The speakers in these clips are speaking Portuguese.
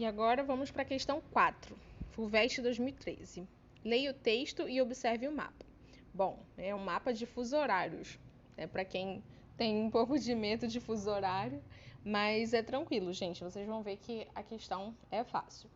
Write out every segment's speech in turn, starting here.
E agora vamos para a questão 4, FUVEST 2013. Leia o texto e observe o mapa. Bom, é um mapa de fuso horários, para quem tem um pouco de medo de fuso horário, mas é tranquilo, gente, vocês vão ver que a questão é fácil.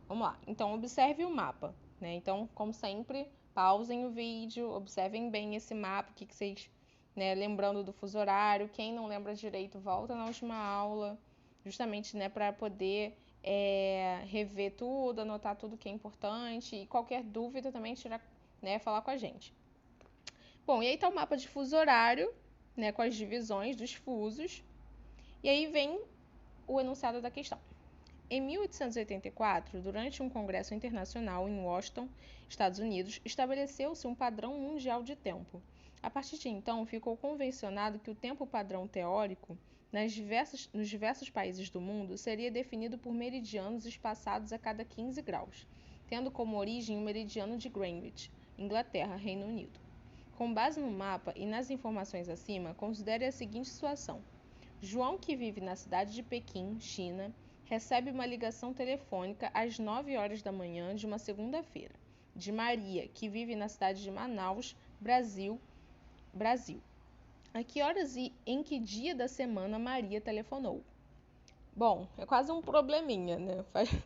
Vamos lá, então observe o mapa, Então, como sempre, pausem o vídeo, observem bem esse mapa, o que vocês, lembrando do fuso horário, quem não lembra direito, volta na última aula, justamente, para poder rever tudo, anotar tudo que é importante e qualquer dúvida também tirar, falar com a gente. Bom, e aí tá o mapa de fuso horário, com as divisões dos fusos, e aí vem o enunciado da questão. Em 1884, durante um congresso internacional em Washington, Estados Unidos, estabeleceu-se um padrão mundial de tempo. A partir de então, ficou convencionado que o tempo padrão teórico nos diversos países do mundo seria definido por meridianos espaçados a cada 15 graus, tendo como origem o meridiano de Greenwich, Inglaterra, Reino Unido. Com base no mapa e nas informações acima, considere a seguinte situação. João, que vive na cidade de Pequim, China, recebe uma ligação telefônica às 9 horas da manhã de uma segunda-feira, de Maria, que vive na cidade de Manaus, Brasil. A que horas e em que dia da semana Maria telefonou? Bom, é quase um probleminha,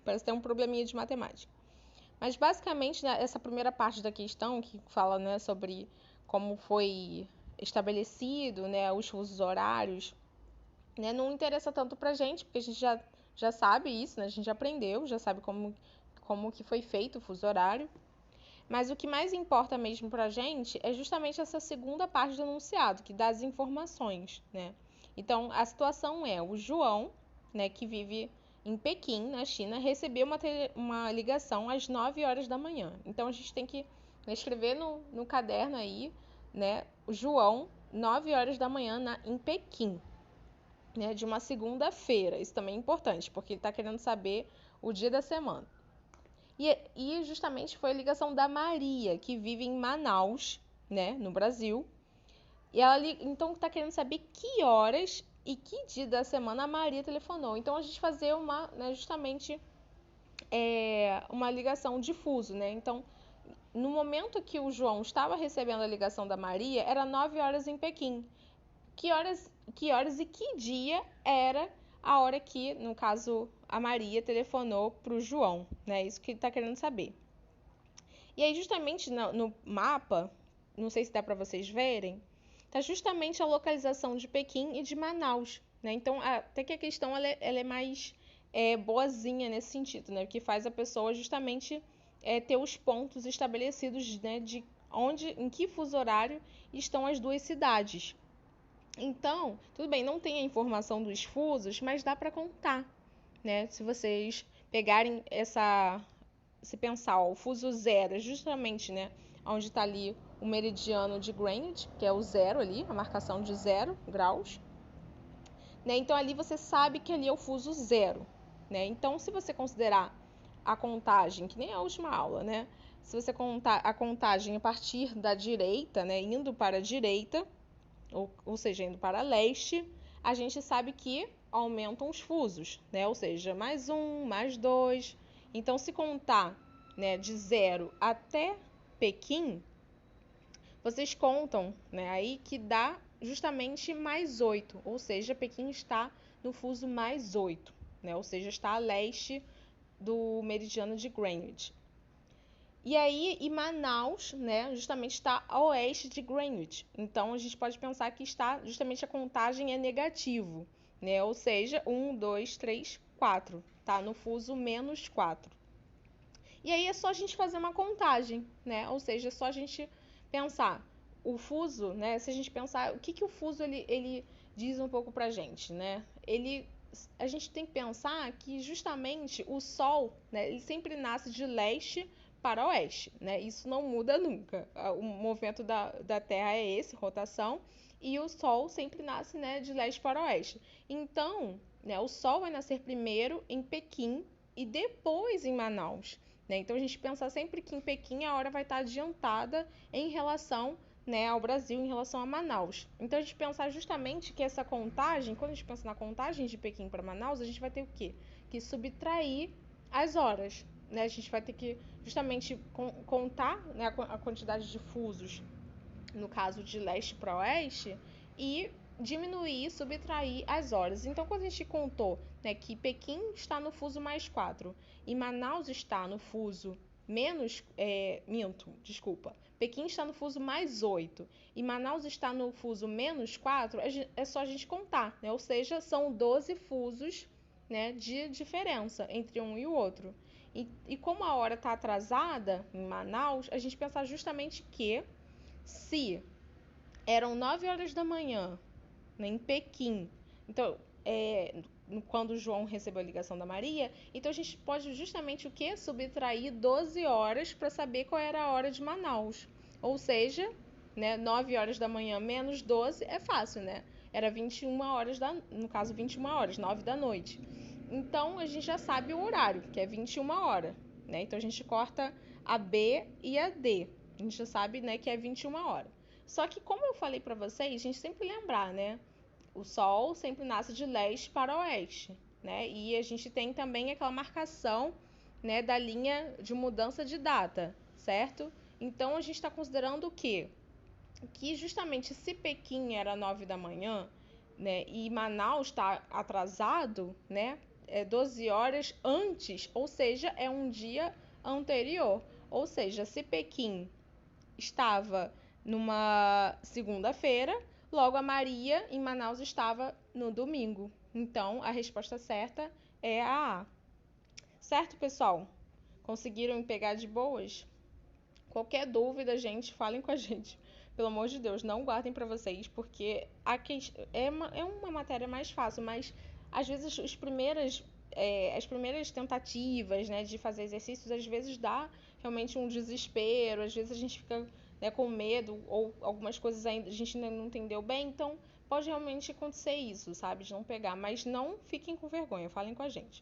Parece ter um probleminha de matemática. Mas basicamente, essa primeira parte da questão, que fala, sobre como foi estabelecido, os fusos horários, não interessa tanto pra gente, porque a gente já sabe isso, A gente já aprendeu, já sabe como que foi feito o fuso horário. Mas o que mais importa mesmo pra gente é justamente essa segunda parte do enunciado, que dá as informações, Então, a situação é o João, que vive em Pequim, na China, recebeu uma ligação às 9 horas da manhã. Então, a gente tem que escrever no caderno aí, o João, 9 horas da manhã em Pequim, de uma segunda-feira. Isso também é importante, porque ele está querendo saber o dia da semana. E justamente foi a ligação da Maria, que vive em Manaus, no Brasil. E ela então está querendo saber que horas e que dia da semana a Maria telefonou. Então a gente fazer justamente uma ligação de fuso, Então, no momento que o João estava recebendo a ligação da Maria, era 9 horas em Pequim. Que horas e que dia era a hora que, no caso, a Maria telefonou para o João, Isso que ele está querendo saber. E aí, justamente no mapa, não sei se dá para vocês verem, está justamente a localização de Pequim e de Manaus, Então, até que a questão ela é mais boazinha nesse sentido, Que faz a pessoa justamente ter os pontos estabelecidos, de em que fuso horário estão as duas cidades. Então, tudo bem, não tem a informação dos fusos, mas dá para contar, Se vocês pegarem se pensar, o fuso zero é justamente, onde está ali o meridiano de Greenwich, que é o zero ali, a marcação de 0 graus, Então, ali você sabe que ali é o fuso zero, Então, se você considerar a contagem, que nem a última aula, Se você contar a contagem a partir da direita, indo para a direita, ou seja, indo para leste, a gente sabe que aumentam os fusos, Ou seja, mais 1, mais 2. Então, se contar, de 0 até Pequim, vocês contam, aí que dá justamente mais 8, ou seja, Pequim está no fuso mais 8, Ou seja, está a leste do meridiano de Greenwich. E aí, Manaus, justamente está a oeste de Greenwich. Então, a gente pode pensar que justamente a contagem é negativo, Ou seja, 1, 2, 3, 4. Tá no fuso menos 4. E aí é só a gente fazer uma contagem, Ou seja, é só a gente pensar. O fuso, Se a gente pensar, o que o fuso ele diz um pouco pra gente, A gente tem que pensar que justamente o Sol, ele sempre nasce de leste para oeste, Isso não muda nunca. O movimento da Terra é esse, rotação, e o Sol sempre nasce, de leste para oeste. Então, o Sol vai nascer primeiro em Pequim e depois em Manaus, Então, a gente pensa sempre que em Pequim a hora vai estar adiantada em relação, ao Brasil, em relação a Manaus. Então, a gente pensar justamente que essa contagem, quando a gente pensa na contagem de Pequim para Manaus, a gente vai ter o quê? Que que subtrair as horas, né? A gente vai ter que justamente contar, né, a quantidade de fusos, no caso de leste para oeste, e diminuir, subtrair as horas. Então, quando a gente contou, né, que Pequim está no fuso mais 4 e Manaus está no fuso Pequim está no fuso mais 8 e Manaus está no fuso menos 4, é só a gente contar, né? Ou seja, são 12 fusos, né, de diferença entre um e o outro. E como a hora está atrasada em Manaus, a gente pensa justamente que se eram 9 horas da manhã, né, em Pequim, então, quando o João recebeu a ligação da Maria, então a gente pode justamente o que? Subtrair 12 horas para saber qual era a hora de Manaus. Ou seja, né, 9 horas da manhã menos 12 é fácil, né? Era 21 horas, no caso 21 horas, 9 da noite. Então a gente já sabe o horário, que é 21 horas, né? Então a gente corta a B e a D. A gente já sabe, né, que é 21 horas. Só que como eu falei para vocês, a gente sempre lembrar, né? O Sol sempre nasce de leste para oeste, né? E a gente tem também aquela marcação, né, da linha de mudança de data, certo? Então a gente está considerando o quê? Que justamente se Pequim era 9 da manhã, né, e Manaus está atrasado, né, 12 horas antes, ou seja, é um dia anterior. Ou seja, se Pequim estava numa segunda-feira, logo a Maria em Manaus estava no domingo. Então, a resposta certa é a A. Certo, pessoal? Conseguiram me pegar de boas? Qualquer dúvida, gente, falem com a gente. Pelo amor de Deus, não guardem para vocês, porque é uma matéria mais fácil, mas às vezes as primeiras tentativas, né, de fazer exercícios, às vezes dá realmente um desespero, às vezes a gente fica, né, com medo, ou algumas coisas ainda a gente ainda não entendeu bem, então pode realmente acontecer isso, sabe, de não pegar, mas não fiquem com vergonha, falem com a gente.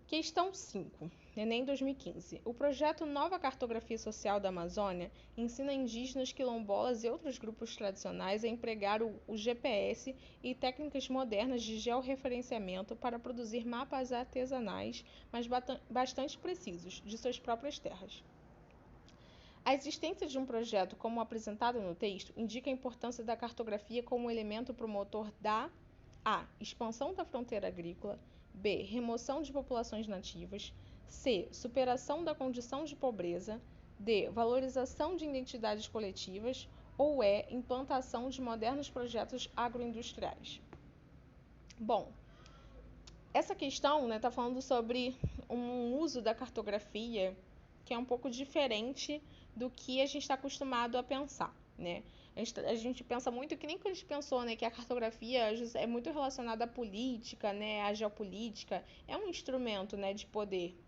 Questão 5, Enem 2015. O projeto Nova Cartografia Social da Amazônia ensina indígenas, quilombolas e outros grupos tradicionais a empregar o GPS e técnicas modernas de georreferenciamento para produzir mapas artesanais, mas bastante precisos, de suas próprias terras. A existência de um projeto como apresentado no texto indica a importância da cartografia como elemento promotor da A. Expansão da fronteira agrícola, B. Remoção de populações nativas, C. Superação da condição de pobreza, D. Valorização de identidades coletivas ou E. Implantação de modernos projetos agroindustriais. Bom, essa questão está falando sobre um uso da cartografia que é um pouco diferente do que a gente está acostumado a pensar, né? A gente pensa muito que nem que a gente pensou, né, que a cartografia é muito relacionada à política, né, à geopolítica, é um instrumento, né, de poder.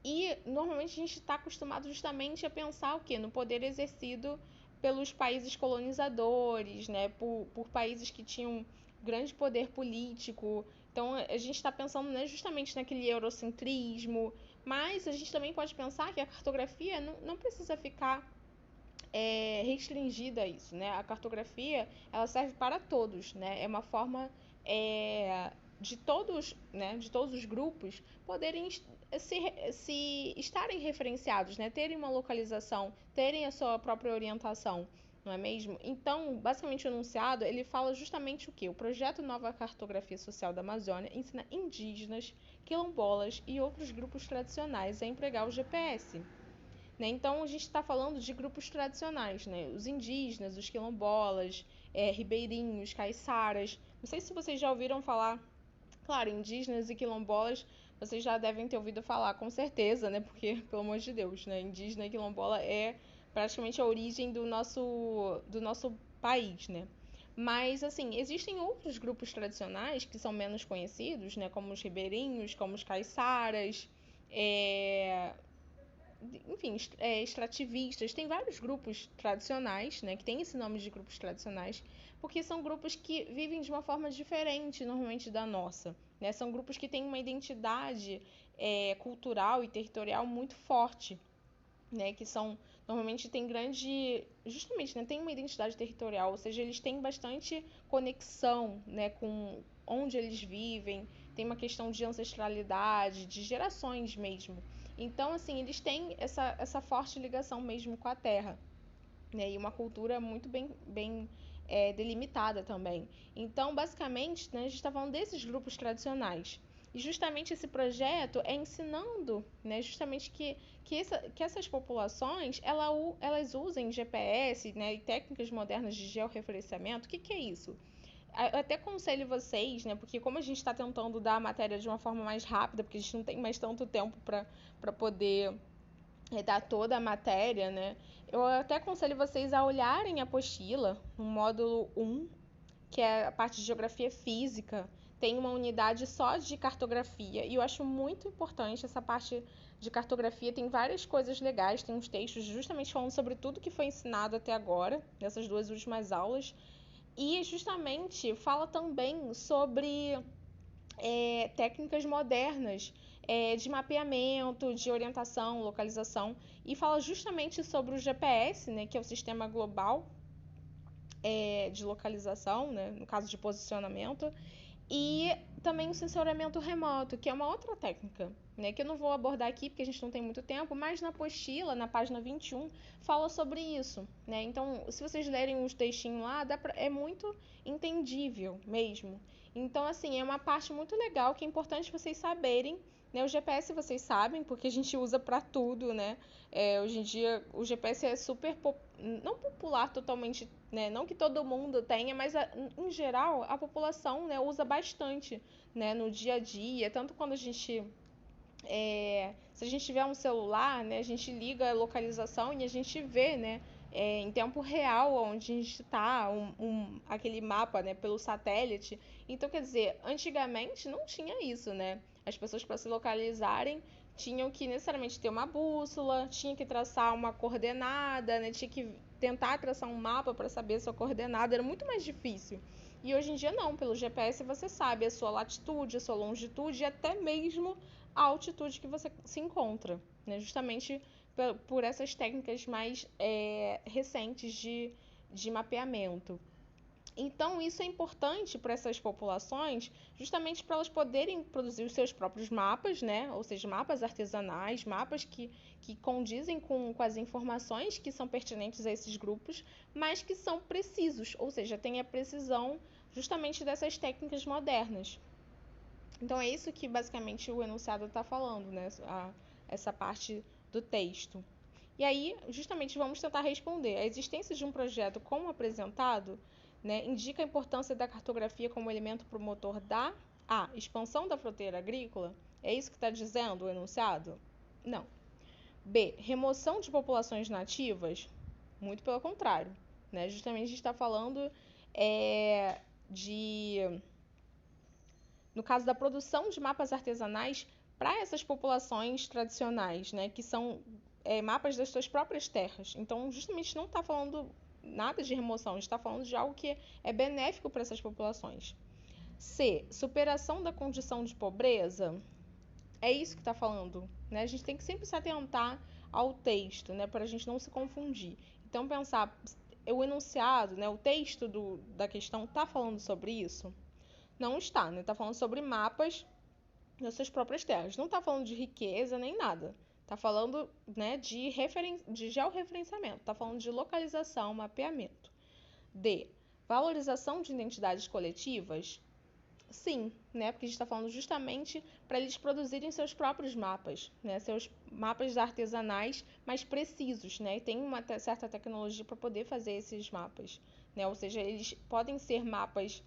E normalmente a gente está acostumado justamente a pensar o quê? No poder exercido pelos países colonizadores, né, por países que tinham grande poder político. Então a gente está pensando, né, justamente naquele eurocentrismo, mas a gente também pode pensar que a cartografia não precisa ficar restringida a isso, né? A cartografia ela serve para todos, né? É uma forma de todos, né, de todos os grupos poderem se estarem referenciados, né? Terem uma localização, terem a sua própria orientação, não é mesmo? Então, basicamente o enunciado ele fala justamente o que? O projeto Nova Cartografia Social da Amazônia ensina indígenas, quilombolas e outros grupos tradicionais a empregar o GPS. Né? Então, a gente está falando de grupos tradicionais, né? Os indígenas, os quilombolas, ribeirinhos, caiçaras. Não sei se vocês já ouviram falar, claro, indígenas e quilombolas, vocês já devem ter ouvido falar, com certeza, né? Porque, pelo amor de Deus, né? Indígena e quilombola é praticamente a origem do nosso país, né? Mas, assim, existem outros grupos tradicionais que são menos conhecidos, né? Como os ribeirinhos, como os caiçaras, enfim, extrativistas, tem vários grupos tradicionais, né, que tem esse nome de grupos tradicionais, porque são grupos que vivem de uma forma diferente, normalmente, da nossa, né, são grupos que têm uma identidade cultural e territorial muito forte, né, que são, normalmente tem justamente, né, tem uma identidade territorial, ou seja, eles têm bastante conexão, né, com onde eles vivem, tem uma questão de ancestralidade, de gerações mesmo. Então, assim, eles têm essa forte ligação mesmo com a terra, né? E uma cultura muito bem delimitada também. Então, basicamente, né, a gente está falando desses grupos tradicionais. E justamente esse projeto é ensinando, né, justamente que essas populações elas usem GPS, né, e técnicas modernas de georreferenciamento. O que é isso? Eu até aconselho vocês, né, porque como a gente está tentando dar a matéria de uma forma mais rápida, porque a gente não tem mais tanto tempo para poder dar toda a matéria, né? Eu até aconselho vocês a olharem a apostila, no módulo 1, que é a parte de geografia física. Tem uma unidade só de cartografia, e eu acho muito importante essa parte de cartografia. Tem várias coisas legais, tem uns textos justamente falando sobre tudo que foi ensinado até agora, nessas 2 últimas aulas. E justamente fala também sobre técnicas modernas de mapeamento, de orientação, localização, e fala justamente sobre o GPS, né, que é o sistema global de localização, né, no caso de posicionamento, e também o sensoriamento remoto, que é uma outra técnica, né, que eu não vou abordar aqui porque a gente não tem muito tempo, mas na apostila, na página 21, fala sobre isso, né? Então, se vocês lerem os textinhos lá, é muito entendível mesmo. Então, assim, é uma parte muito legal que é importante vocês saberem, né? O GPS vocês sabem, porque a gente usa para tudo, né? Hoje em dia o GPS é super não popular totalmente, né? Não que todo mundo tenha, mas em geral a população, né, usa bastante, né, no dia a dia. Tanto quando a gente se a gente tiver um celular, né, a gente liga a localização e a gente vê, né, em tempo real onde a gente está, aquele mapa, né, pelo satélite. Então, quer dizer, antigamente não tinha isso, né? As pessoas para se localizarem tinham que necessariamente ter uma bússola, tinha que traçar uma coordenada, né, tinha que tentar traçar um mapa para saber a sua coordenada, era muito mais difícil. E hoje em dia não, pelo GPS você sabe a sua latitude, a sua longitude e até mesmo a altitude que você se encontra, né? Justamente por essas técnicas mais recentes de mapeamento. Então, isso é importante para essas populações, justamente para elas poderem produzir os seus próprios mapas, né? Ou seja, mapas artesanais, mapas que condizem com as informações que são pertinentes a esses grupos, mas que são precisos, ou seja, tem a precisão justamente dessas técnicas modernas. Então, é isso que basicamente o enunciado está falando, né? Essa parte do texto. E aí, justamente, vamos tentar responder. A existência de um projeto como apresentado, né, indica a importância da cartografia como elemento promotor da expansão da fronteira agrícola? É isso que está dizendo o enunciado? Não. B. Remoção de populações nativas? Muito pelo contrário. Né? Justamente a gente está falando no caso da produção de mapas artesanais para essas populações tradicionais, né, que são mapas das suas próprias terras. Então, justamente não está falando nada de remoção, a gente está falando de algo que é benéfico para essas populações. C. Superação da condição de pobreza. É isso que está falando, né? A gente tem que sempre se atentar ao texto, né, para a gente não se confundir. Então, pensar, o enunciado, né, o texto da questão está falando sobre isso? Não está, né? Está falando sobre mapas das suas próprias terras. Não está falando de riqueza nem nada. Está falando, né, de georreferenciamento. Está falando de localização, mapeamento. D. Valorização de identidades coletivas? Sim, né? Porque a gente está falando justamente para eles produzirem seus próprios mapas, né? Seus mapas artesanais mais precisos, né? E tem uma certa tecnologia para poder fazer esses mapas, né? Ou seja, eles podem ser mapas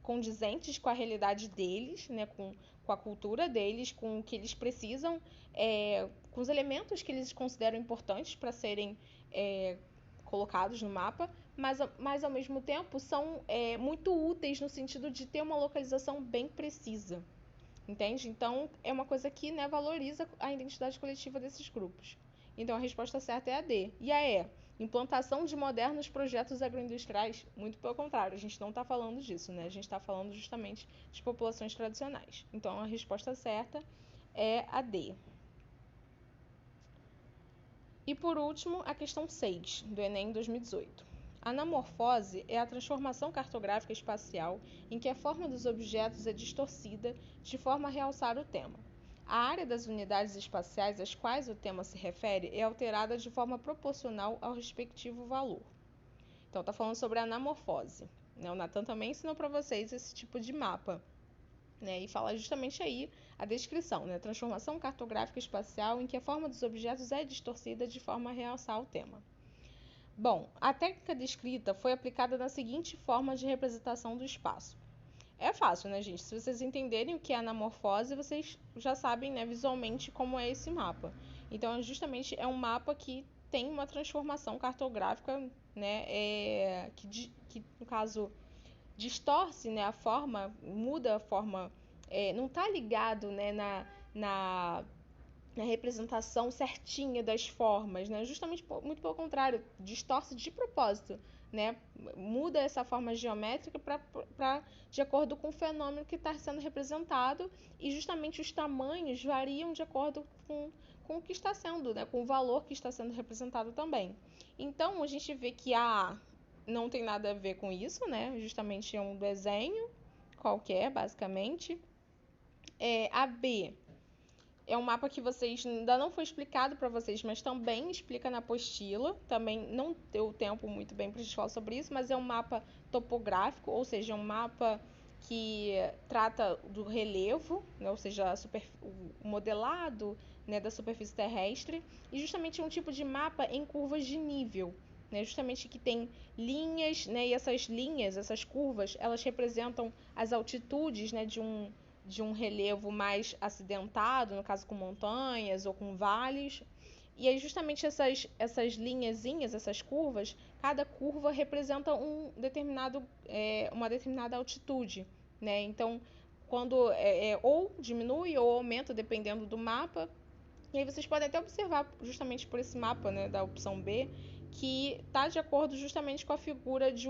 condizentes com a realidade deles, né? Com a cultura deles, com o que eles precisam, com os elementos que eles consideram importantes para serem colocados no mapa, mas ao mesmo tempo são muito úteis no sentido de ter uma localização bem precisa, entende? Então é uma coisa que, né, valoriza a identidade coletiva desses grupos. Então a resposta certa é a D. E a E? Implantação de modernos projetos agroindustriais? Muito pelo contrário, a gente não está falando disso, né? A gente está falando justamente de populações tradicionais. Então a resposta certa é a D. E por último, a questão 6 do Enem 2018. Anamorfose é a transformação cartográfica espacial em que a forma dos objetos é distorcida de forma a realçar o tema. A área das unidades espaciais às quais o tema se refere é alterada de forma proporcional ao respectivo valor. Então, está falando sobre a anamorfose. O Nathan também ensinou para vocês esse tipo de mapa. E fala justamente aí a descrição, transformação cartográfica espacial em que a forma dos objetos é distorcida de forma a realçar o tema. Bom, a técnica descrita foi aplicada na seguinte forma de representação do espaço. É fácil, gente? Se vocês entenderem o que é anamorfose, vocês já sabem, visualmente como é esse mapa. Então, justamente é um mapa que tem uma transformação cartográfica, que no caso distorce, a forma, muda a forma, não está ligado, na representação certinha das formas, justamente muito pelo contrário, distorce de propósito, muda essa forma geométrica de acordo com o fenômeno que está sendo representado, e justamente os tamanhos variam de acordo com o que está sendo, com o valor que está sendo representado também. Então, a gente vê que a não tem nada a ver com isso, justamente é um desenho qualquer, basicamente. A B é um mapa que vocês ainda não foi explicado para vocês, mas também explica na apostila. Também não deu tempo muito bem para a gente falar sobre isso, mas é um mapa topográfico, ou seja, um mapa que trata do relevo, ou seja, o modelado da superfície terrestre, e justamente é um tipo de mapa em curvas de nível, justamente que tem linhas, e essas linhas, essas curvas, elas representam as altitudes de um relevo mais acidentado, no caso com montanhas ou com vales. E aí justamente essas linhazinhas, essas curvas, cada curva representa uma determinada altitude, Então, quando ou diminui ou aumenta, dependendo do mapa. E aí vocês podem até observar, justamente por esse mapa, da opção B, que está de acordo justamente com a figura de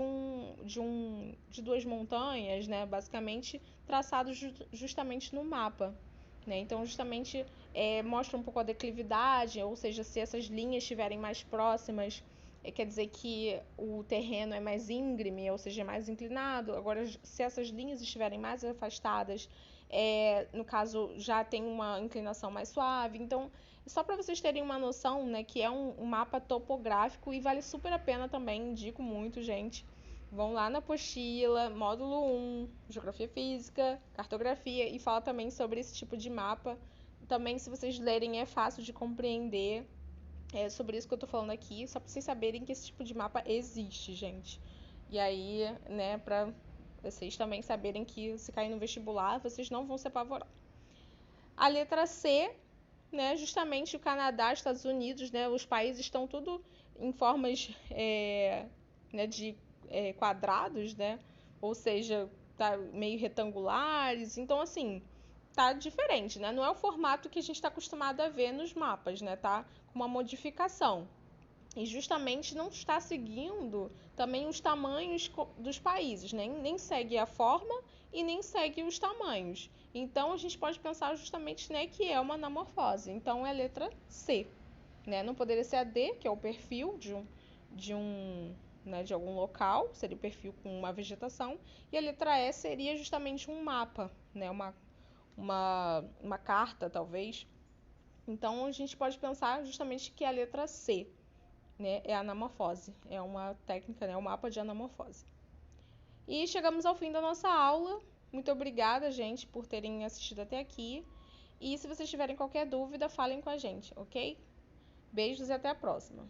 duas montanhas, basicamente traçados justamente no mapa. Então, justamente mostra um pouco a declividade, ou seja, se essas linhas estiverem mais próximas, quer dizer que o terreno é mais íngreme, ou seja, é mais inclinado. Agora, se essas linhas estiverem mais afastadas, no caso, já tem uma inclinação mais suave. Então, só para vocês terem uma noção, que é um mapa topográfico e vale super a pena também, indico muito, gente. Vão lá na apostila, módulo 1, Geografia Física, Cartografia, e fala também sobre esse tipo de mapa. Também, se vocês lerem, é fácil de compreender. É sobre isso que eu tô falando aqui, só para vocês saberem que esse tipo de mapa existe, gente. E aí, para vocês também saberem que se cair no vestibular, vocês não vão se apavorar. A letra C, justamente o Canadá, Estados Unidos, os países estão tudo em formas de quadrados, ou seja, tá meio retangulares. Então, assim, tá diferente, não é o formato que a gente está acostumado a ver nos mapas, tá com uma modificação. E justamente não está seguindo também os tamanhos dos países, nem segue a forma e nem segue os tamanhos. Então, a gente pode pensar justamente que é uma anamorfose. Então, é a letra C. Não poderia ser a D, que é o perfil de algum local, seria o perfil com uma vegetação. E a letra E seria justamente um mapa, uma carta, talvez. Então, a gente pode pensar justamente que é a letra C. É a anamorfose, é uma técnica, um mapa de anamorfose. E chegamos ao fim da nossa aula. Muito obrigada, gente, por terem assistido até aqui. E se vocês tiverem qualquer dúvida, falem com a gente, ok? Beijos e até a próxima.